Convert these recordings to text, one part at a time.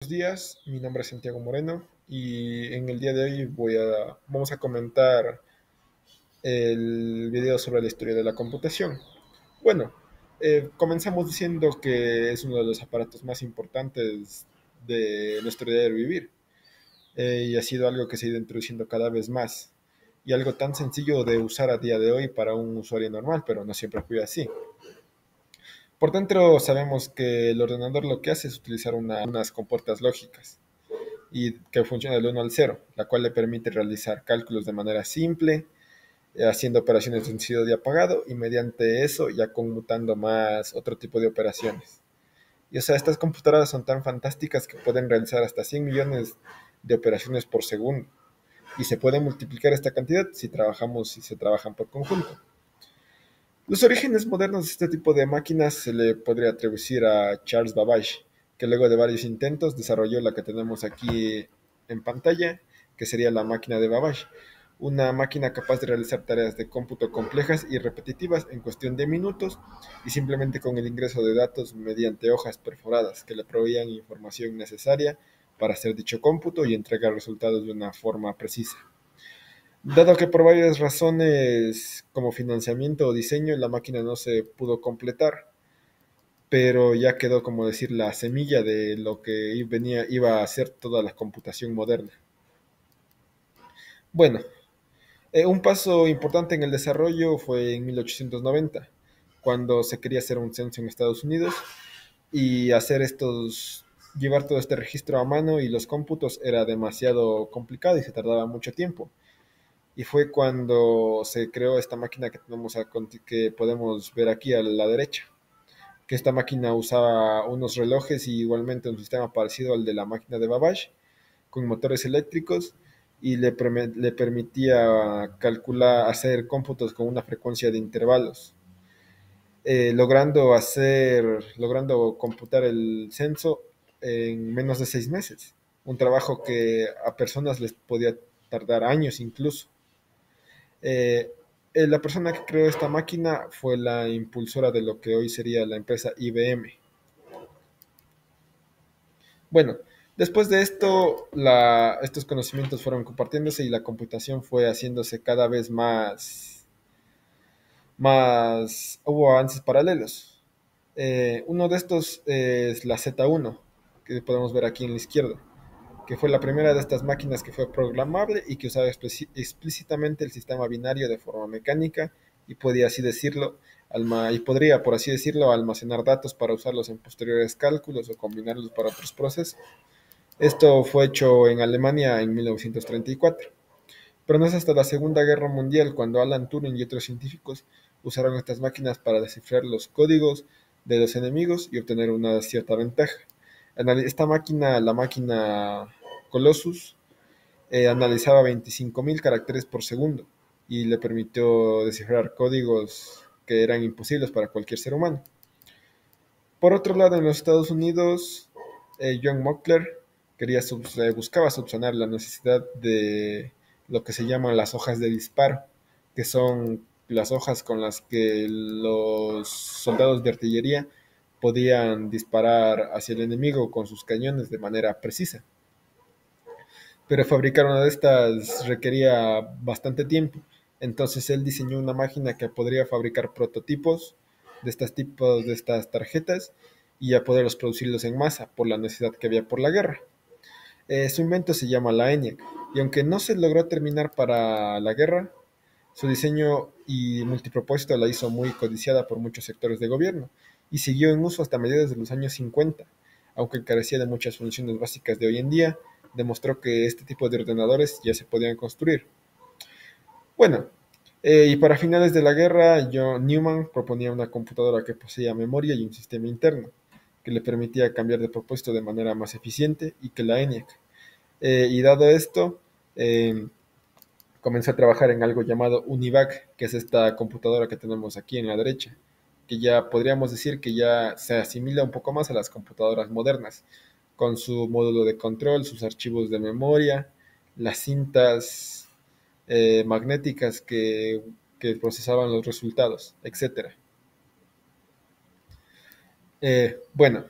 Buenos días, mi nombre es Santiago Moreno y en el día de hoy vamos a comentar el video sobre la historia de la computación. Bueno, comenzamos diciendo que es uno de los aparatos más importantes de nuestro diario vivir, y ha sido algo que se ha ido introduciendo cada vez más y algo tan sencillo de usar a día de hoy para un usuario normal, pero no siempre fue así. Por dentro sabemos que el ordenador lo que hace es utilizar unas compuertas lógicas y que funciona del 1 al 0, la cual le permite realizar cálculos de manera simple, haciendo operaciones de encendido y apagado, y mediante eso ya conmutando más otro tipo de operaciones. Y o sea, estas computadoras son tan fantásticas que pueden realizar hasta 100 millones de operaciones por segundo. Y se puede multiplicar esta cantidad si se trabajan por conjunto. Los orígenes modernos de este tipo de máquinas se le podría atribuir a Charles Babbage, que luego de varios intentos desarrolló la que tenemos aquí en pantalla, que sería la máquina de Babbage, una máquina capaz de realizar tareas de cómputo complejas y repetitivas en cuestión de minutos y simplemente con el ingreso de datos mediante hojas perforadas que le proveían información necesaria para hacer dicho cómputo y entregar resultados de una forma precisa. Dado que por varias razones como financiamiento o diseño la máquina no se pudo completar, pero ya quedó como decir la semilla de lo que iba a ser toda la computación moderna. Bueno, un paso importante en el desarrollo fue en 1890, cuando se quería hacer un censo en Estados Unidos y llevar todo este registro a mano y los cómputos era demasiado complicado y se tardaba mucho tiempo. Y fue cuando se creó esta máquina que podemos ver aquí a la derecha, que esta máquina usaba unos relojes y igualmente un sistema parecido al de la máquina de Babbage, con motores eléctricos y le permitía hacer cómputos con una frecuencia de intervalos, logrando computar el censo en menos de 6 meses, un trabajo que a personas les podía tardar años incluso. Eh, la persona que creó esta máquina fue la impulsora de lo que hoy sería la empresa IBM. Bueno, después de esto, estos conocimientos fueron compartiéndose y la computación fue haciéndose cada vez hubo avances paralelos. Uno de estos es la Z1, que podemos ver aquí en la izquierda, que fue la primera de estas máquinas que fue programable y que usaba explícitamente el sistema binario de forma mecánica y podría, por así decirlo, almacenar datos para usarlos en posteriores cálculos o combinarlos para otros procesos. Esto fue hecho en Alemania en 1934, pero no es hasta la Segunda Guerra Mundial cuando Alan Turing y otros científicos usaron estas máquinas para descifrar los códigos de los enemigos y obtener una cierta ventaja. Esta máquina, la máquina Colossus, analizaba 25.000 caracteres por segundo y le permitió descifrar códigos que eran imposibles para cualquier ser humano. Por otro lado, en los Estados Unidos, John Mockler buscaba subsanar la necesidad de lo que se llaman las hojas de disparo, que son las hojas con las que los soldados de artillería podían disparar hacia el enemigo con sus cañones de manera precisa. Pero fabricar una de estas requería bastante tiempo. Entonces él diseñó una máquina que podría fabricar prototipos de estas tarjetas y a poderlos producirlos en masa por la necesidad que había por la guerra. Su invento se llama la ENIAC y aunque no se logró terminar para la guerra, su diseño y multipropósito la hizo muy codiciada por muchos sectores de gobierno y siguió en uso hasta mediados de los años 50, aunque carecía de muchas funciones básicas de hoy en día, demostró que este tipo de ordenadores ya se podían construir. Bueno, y para finales de la guerra, John Newman proponía una computadora que poseía memoria y un sistema interno, que le permitía cambiar de propósito de manera más eficiente y que la ENIAC. Y dado esto, eh, comencé a trabajar en algo llamado UNIVAC, que es esta computadora que tenemos aquí en la derecha, que ya podríamos decir que ya se asimila un poco más a las computadoras modernas, con su módulo de control, sus archivos de memoria, las cintas magnéticas que procesaban los resultados, etcétera. Bueno,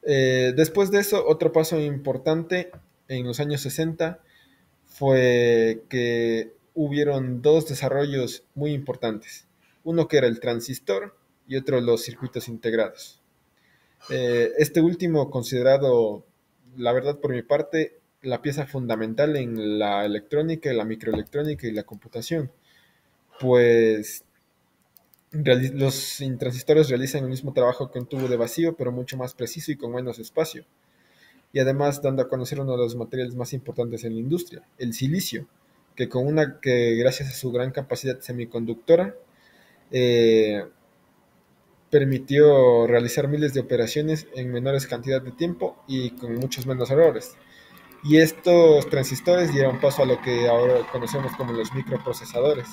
Después de eso, otro paso importante en los años 60 fue que hubieron dos desarrollos muy importantes. Uno que era el transistor y otro los circuitos integrados. Este último considerado, la verdad por mi parte, la pieza fundamental en la electrónica, la microelectrónica y la computación, pues los transistores realizan el mismo trabajo que un tubo de vacío, pero mucho más preciso y con menos espacio. Y además dando a conocer uno de los materiales más importantes en la industria, el silicio, que gracias a su gran capacidad semiconductora eh, permitió realizar miles de operaciones en menores cantidades de tiempo y con muchos menos errores. Y estos transistores dieron paso a lo que ahora conocemos como los microprocesadores,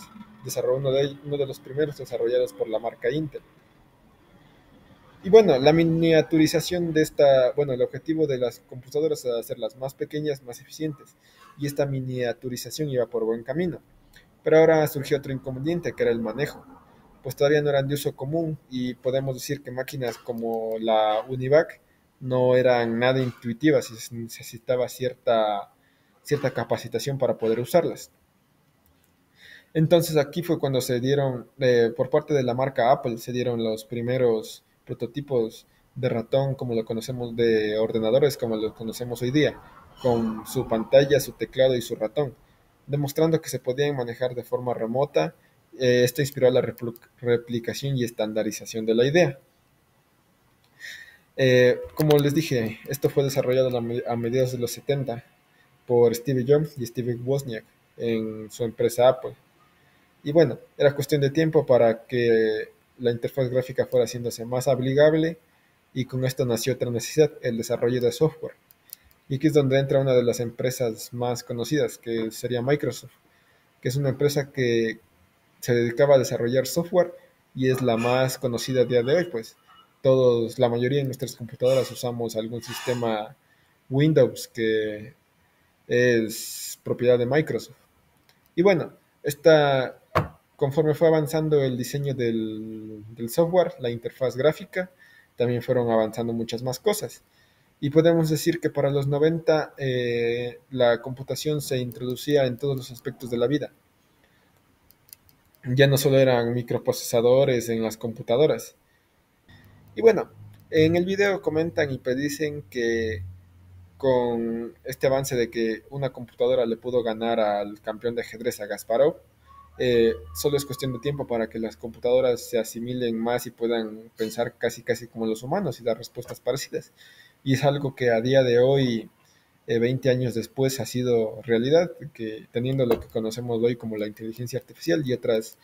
uno de los primeros desarrollados por la marca Intel. Y bueno, la miniaturización bueno, el objetivo de las computadoras es hacerlas más pequeñas, más eficientes, y esta miniaturización iba por buen camino. Pero ahora surgió otro inconveniente, que era el manejo, pues todavía no eran de uso común y podemos decir que máquinas como la Univac no eran nada intuitivas y se necesitaba cierta capacitación para poder usarlas. Entonces aquí fue cuando por parte de la marca Apple, se dieron los primeros prototipos de ratón como lo conocemos, de ordenadores como lo conocemos hoy día, con su pantalla, su teclado y su ratón, demostrando que se podían manejar de forma remota. Esto inspiró la replicación y estandarización de la idea. Como les dije, esto fue desarrollado a mediados de los 70 por Steve Jobs y Steve Wozniak en su empresa Apple. Y bueno, era cuestión de tiempo para que la interfaz gráfica fuera haciéndose más amigable y con esto nació otra necesidad, el desarrollo de software. Y aquí es donde entra una de las empresas más conocidas, que sería Microsoft, que es una empresa que se dedicaba a desarrollar software y es la más conocida a día de hoy, pues la mayoría de nuestras computadoras usamos algún sistema Windows que es propiedad de Microsoft. Y bueno, conforme fue avanzando el diseño del software, la interfaz gráfica, también fueron avanzando muchas más cosas. Y podemos decir que para los 90 la computación se introducía en todos los aspectos de la vida. Ya no solo eran microprocesadores en las computadoras. Y bueno, en el video comentan y predicen que con este avance de que una computadora le pudo ganar al campeón de ajedrez a Kasparov, solo es cuestión de tiempo para que las computadoras se asimilen más y puedan pensar casi casi como los humanos y dar respuestas parecidas. Y es algo que a día de hoy, 20 años después, ha sido realidad, que teniendo lo que conocemos hoy como la inteligencia artificial y otros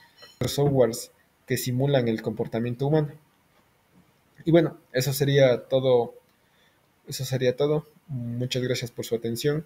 softwares que simulan el comportamiento humano. Y bueno, eso sería todo. Muchas gracias por su atención.